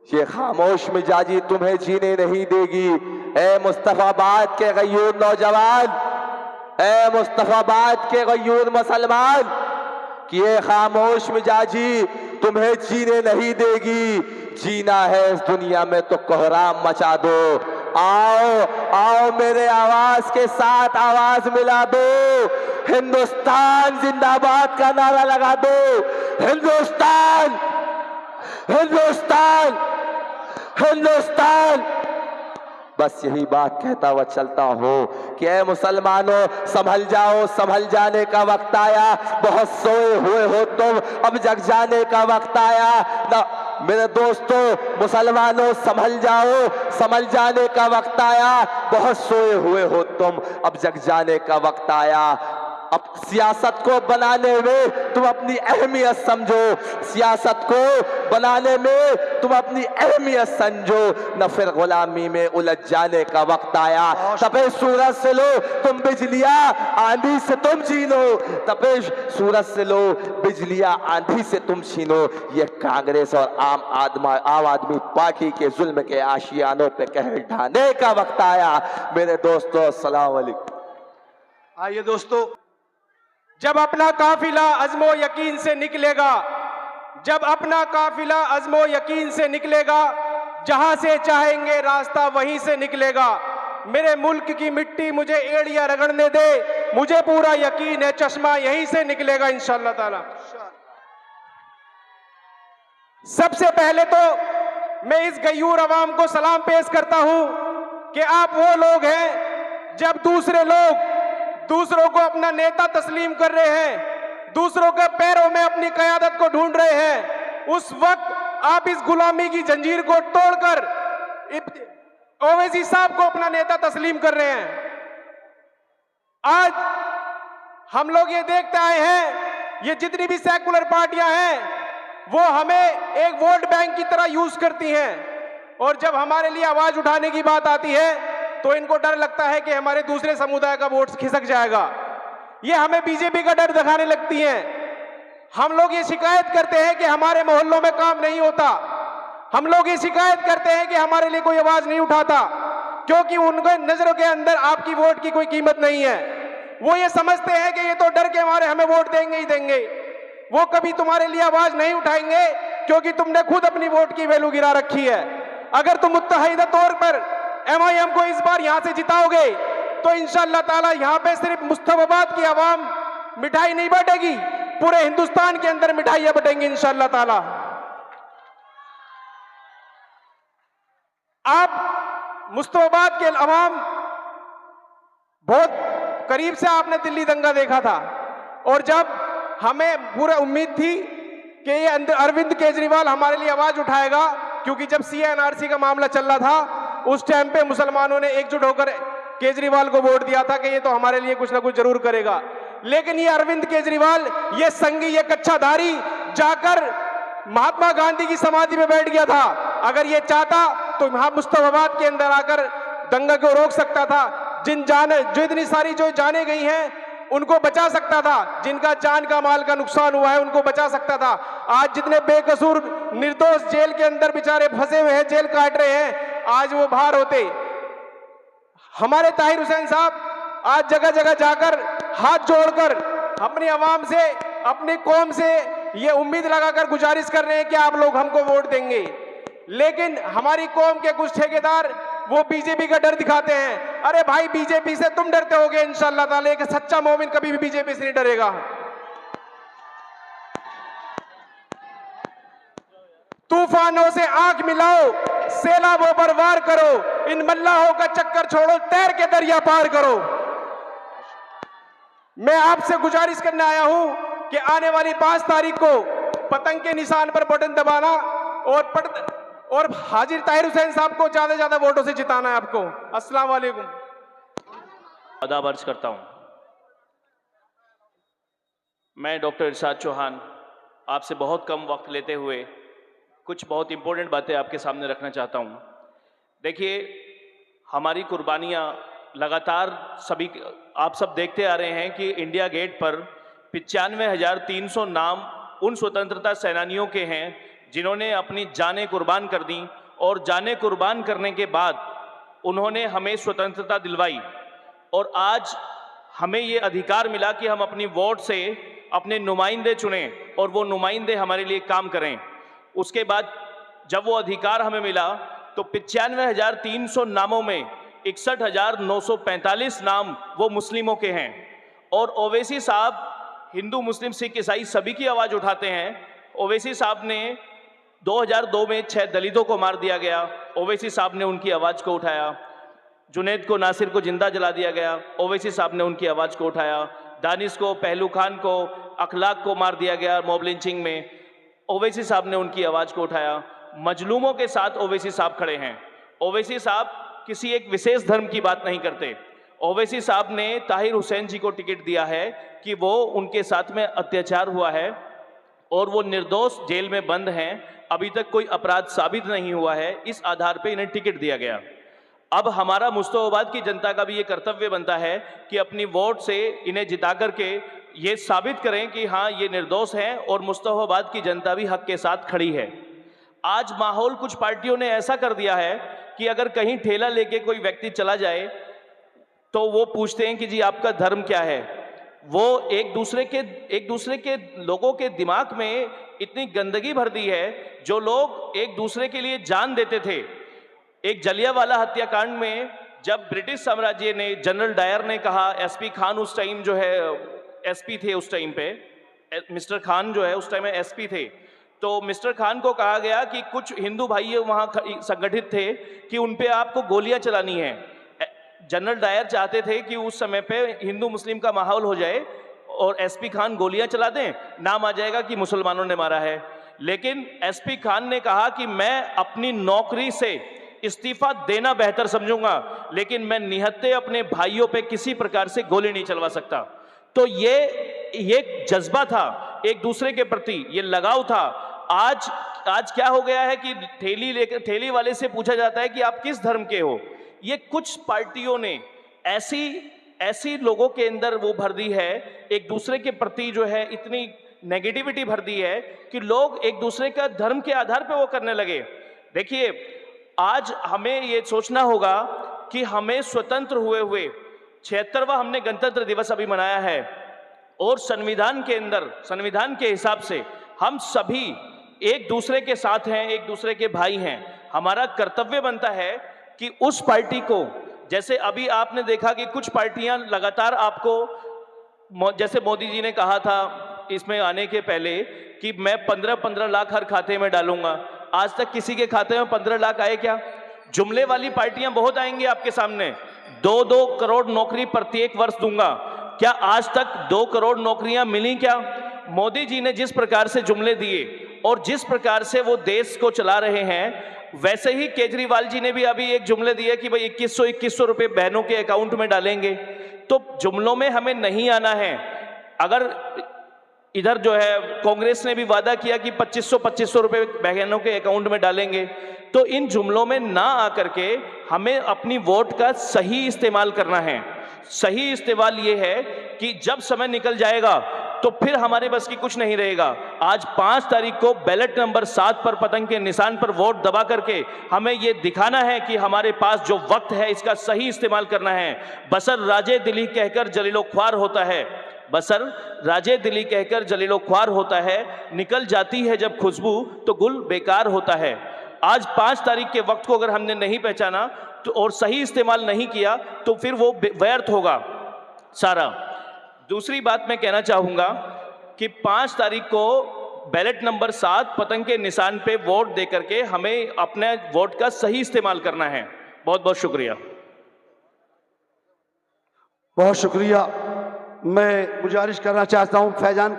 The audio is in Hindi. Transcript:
ये खामोश मिजाजी तुम्हें जीने नहीं देगी। ए मुस्तफाबाद के गयूर नौजवान, ए मुस्तफाबाद के गयूर मुसलमान, कि ये खामोश मिजाजी तुम्हें जीने नहीं देगी। जीना है इस दुनिया में तो कोहराम मचा दो। आओ आओ मेरे आवाज के साथ आवाज मिला दो। हिंदुस्तान जिंदाबाद का नारा लगा दो। हिंदुस्तान हिंदुस्तान हिंदुस्तान। बस यही बात कहता हुआ चलता हूँ कि ऐ मुसलमानों संभल जाओ, संभल जाने का वक्त आया। बहुत सोए हुए हो तुम, अब जग जाने का वक्त आया ना। मेरे दोस्तों मुसलमानों संभल जाओ, संभल जाने का वक्त आया। बहुत सोए हुए हो तुम, अब जग जाने का वक्त आया। अब सियासत को बनाने में तुम अपनी अहमियत समझो, सियासत को बनाने में तुम अपनी अहमियत समझो, न फिर गुलामी में उलझ जाने का वक्त आया। तपे सूरज से लो तुम बिजलियां, आंधी से तुम छीनो। तपे सूरज से लो बिजलियां, आंधी से तुम छीनो। ये कांग्रेस और आम आदमी पार्टी के जुल्म के आशियानों पे कहर ढाने का वक्त आया। मेरे दोस्तों अस्सलाम वालेकुम। आइए दोस्तों, जब अपना काफिला अज़्मो यकीन से निकलेगा, जब अपना काफिला अज़्मो यकीन से निकलेगा, जहां से चाहेंगे रास्ता वहीं से निकलेगा। मेरे मुल्क की मिट्टी मुझे एड़ियां रगड़ने दे, मुझे पूरा यकीन है चश्मा यहीं से निकलेगा इंशाअल्लाह ताला। सबसे पहले तो मैं इस गयूर अवाम को सलाम पेश करता हूं कि आप वो लोग हैं जब दूसरे लोग दूसरों को अपना नेता तस्लीम कर रहे हैं, दूसरों के पैरों में अपनी क़यादत को ढूंढ रहे हैं, उस वक्त आप इस गुलामी की जंजीर को तोड़कर ओवैसी साहब को अपना नेता तस्लीम कर रहे हैं। आज हम लोग ये देखते आए हैं, ये जितनी भी सेकुलर पार्टियां हैं वो हमें एक वोट बैंक की तरह यूज करती हैं, और जब हमारे लिए आवाज उठाने की बात आती है तो इनको डर लगता है कि हमारे दूसरे समुदाय का वोट खिसक जाएगा। ये हमें बीजेपी का डर दिखाने लगती हैं। हम लोग ये शिकायत करते हैं कि हमारे मोहल्लों में काम नहीं होता, हम लोग ये शिकायत करते हैं कि हमारे लिए कोई आवाज नहीं उठाता, क्योंकि उनके नजरों के अंदर आपकी वोट की कोई कीमत नहीं है। वो ये समझते हैं कि ये तो डर के मारे हमें वोट देंगे ही देंगे। वो कभी तुम्हारे लिए आवाज नहीं उठाएंगे क्योंकि तुमने खुद अपनी वोट की वैल्यू गिरा रखी है। अगर तुम मुत्तहिदा तौर पर MIM को इस बार यहां से जिताओगे तो इंशाअल्लाह ताला यहां पे सिर्फ मुस्तफाबाद की आवाम मिठाई नहीं बांटेगी, पूरे हिंदुस्तान के अंदर मिठाइयां बटेंगी इंशाअल्लाह ताला। आप मुस्तफाबाद के अवाम बहुत करीब से आपने दिल्ली दंगा देखा था, और जब हमें पूरा उम्मीद थी कि ये अरविंद केजरीवाल हमारे लिए आवाज उठाएगा, क्योंकि जब CNRC का मामला चल रहा था उस टाइम पे मुसलमानों ने एकजुट होकर केजरीवाल को वोट दिया था कि ये तो हमारे लिए कुछ ना कुछ जरूर करेगा। लेकिन ये अरविंद केजरीवाल, ये संगी, ये कच्छाधारी जाकर महात्मा गांधी की समाधि में बैठ गया था। अगर ये चाहता तो मुस्तफाबाद के अंदर आकर दंगा को रोक सकता था। जो इतनी सारी जो जाने गई हैं उनको बचा सकता था, जिनका जान का माल का नुकसान हुआ है उनको बचा सकता था। आज जितने बेकसूर निर्दोष जेल के अंदर बेचारे फंसे हुए हैं, जेल काट रहे हैं, आज वो बाहर होते। हमारे ताहिर हुसैन साहब आज जगह जगह जाकर हाथ जोड़कर अपनी आवाम से, अपनी कौम से ये उम्मीद लगाकर गुजारिश कर रहे हैं कि आप लोग हमको वोट देंगे। लेकिन हमारी कौम के कुछ ठेकेदार वो बीजेपी का डर दिखाते हैं। अरे भाई, बीजेपी से तुम डरते होगे, इंशाअल्लाह ताला एक सच्चा मोमिन कभी भी बीजेपी से नहीं डरेगा। तूफानों से आंख मिलाओ, सैलाबों पर वार करो, इन मल्लाहों का चक्कर छोड़ो, तैर के दरिया पार करो। मैं आपसे गुजारिश करने आया हूं कि आने वाली 5 तारीख को पतंग के निशान पर बटन दबाना और हाजिर ताहिर हुसैन साहब को ज्यादा से ज्यादा वोटों से जिताना है आपको। अस्सलाम वालेकुम। आदाब अर्ज करता हूं। मैं डॉक्टर इरशाद चौहान आपसे बहुत कम वक्त लेते हुए कुछ बहुत इंपॉर्टेंट बातें आपके सामने रखना चाहता हूं। देखिए, हमारी कुर्बानियां लगातार आप सब देखते आ रहे हैं कि इंडिया गेट पर 95,300 नाम उन स्वतंत्रता सेनानियों के हैं जिन्होंने अपनी जानें कुर्बान कर दी और जानें कुर्बान करने के बाद उन्होंने हमें स्वतंत्रता दिलवाई। और आज हमें ये अधिकार मिला कि हम अपनी वोट से अपने नुमाइंदे चुनें और वो नुमाइंदे हमारे लिए काम करें। उसके बाद जब वो अधिकार हमें मिला तो 95,300 नामों में 61,945 नाम वो मुस्लिमों के हैं। और ओवैसी साहब हिंदू, मुस्लिम, सिख, ईसाई सभी की आवाज़ उठाते हैं। ओवैसी साहब ने 2002 में 6 दलितों को मार दिया गया, ओवैसी साहब ने उनकी आवाज़ को उठाया। जुनैद को, नासिर को जिंदा जला दिया गया, ओवैसी साहब ने उनकी आवाज़ को उठाया। दानिश को, पहलू खान को, अखलाक को मार दिया गया मॉब लिंचिंग में, ओवैसी साहब ने उनकी आवाज़ को उठाया। मजलूमों के साथ ओवैसी साहब खड़े हैं। ओवैसी साहब किसी एक विशेष धर्म की बात नहीं करते। ओवैसी साहब ने ताहिर हुसैन जी को टिकट दिया है कि वो उनके साथ में अत्याचार हुआ है और वो निर्दोष जेल में बंद हैं, अभी तक कोई अपराध साबित नहीं हुआ है, इस आधार पे इन्हें टिकट दिया गया। अब हमारा मुस्तफाबाद की जनता का भी ये कर्तव्य बनता है कि अपनी वोट से इन्हें जिता करके ये साबित करें कि हाँ, ये निर्दोष हैं और मुस्तफाबाद की जनता भी हक के साथ खड़ी है। आज माहौल कुछ पार्टियों ने ऐसा कर दिया है कि अगर कहीं ठेला लेके कोई व्यक्ति चला जाए तो वो पूछते हैं कि जी आपका धर्म क्या है। वो एक दूसरे के लोगों के दिमाग में इतनी गंदगी भर दी है, जो लोग एक दूसरे के लिए जान देते थे। एक जलियांवाला हत्याकांड में जब ब्रिटिश साम्राज्य ने, जनरल डायर ने कहा, एसपी खान उस टाइम जो है एसपी थे, उस टाइम पे मिस्टर खान जो है उस टाइम में एसपी थे, तो मिस्टर खान को कहा गया कि कुछ हिंदू भाई वहाँ संगठित थे कि उन पे आपको गोलियां चलानी है। जनरल डायर चाहते थे कि उस समय पे हिंदू मुस्लिम का माहौल हो जाए और एसपी खान गोलियां चला दें, नाम आ जाएगा कि मुसलमानों ने मारा है। लेकिन एसपी खान ने कहा कि मैं अपनी नौकरी से इस्तीफा देना बेहतर समझूंगा, लेकिन मैं निहत्थे अपने भाइयों पे किसी प्रकार से गोली नहीं चलवा सकता। तो ये जज्बा था एक दूसरे के प्रति, ये लगाव था। आज क्या हो गया है कि ठेली वाले से पूछा जाता है कि आप किस धर्म के हो। ये कुछ पार्टियों ने ऐसी लोगों के अंदर वो भर दी है, एक दूसरे के प्रति जो है इतनी नेगेटिविटी भर दी है कि लोग एक दूसरे का धर्म के आधार पे वो करने लगे। देखिए, आज हमें ये सोचना होगा कि हमें स्वतंत्र हुए 76वां हमने गणतंत्र दिवस अभी मनाया है और संविधान के अंदर, संविधान के हिसाब से हम सभी एक दूसरे के साथ हैं, एक दूसरे के भाई हैं। हमारा कर्तव्य बनता है कि उस पार्टी को, जैसे अभी आपने देखा कि कुछ पार्टियां लगातार आपको, जैसे मोदी जी ने कहा था इसमें आने के पहले कि मैं 15-15 लाख हर खाते में डालूंगा, आज तक किसी के खाते में 15 लाख आए क्या? जुमले वाली पार्टियां बहुत आएंगी आपके सामने, 2-2 करोड़ नौकरी प्रत्येक वर्ष दूंगा, क्या आज तक 2 करोड़ नौकरियां मिली क्या? मोदी जी ने जिस प्रकार से जुमले दिए और जिस प्रकार से वो देश को चला रहे हैं, वैसे ही केजरीवाल जी ने भी अभी एक जुमले दिए कि भाई 2100 रुपए बहनों के अकाउंट में डालेंगे। तो जुमलों में हमें नहीं आना है। अगर इधर जो है कांग्रेस ने भी वादा किया कि 2500 रुपए बहनों के अकाउंट में डालेंगे, तो इन जुमलों में ना आकर के हमें अपनी वोट का सही इस्तेमाल करना है। सही इस्तेमाल ये है कि जब समय निकल जाएगा तो फिर हमारे बस की कुछ नहीं रहेगा। आज 5 तारीख को बैलेट नंबर 7 पर पतंग के निशान पर वोट दबा करके हमें ये दिखाना है कि हमारे पास जो वक्त है इसका सही इस्तेमाल करना है। बसर राजे दिली कहकर जलीलो ख्वार होता है, बसर राजे दिली कहकर जलीलो ख्वार होता है, निकल जाती है जब खुशबू तो गुल बेकार होता है। आज 5 तारीख के वक्त को अगर हमने नहीं पहचाना तो और सही इस्तेमाल नहीं किया तो फिर वो व्यर्थ होगा सारा। दूसरी बात मैं कहना चाहूँगा कि 5 तारीख को बैलेट नंबर 7 पतंग के निशान पे वोट दे करके हमें अपने वोट का सही इस्तेमाल करना है। बहुत बहुत शुक्रिया। बहुत शुक्रिया। मैं गुजारिश करना चाहता हूँ फैजान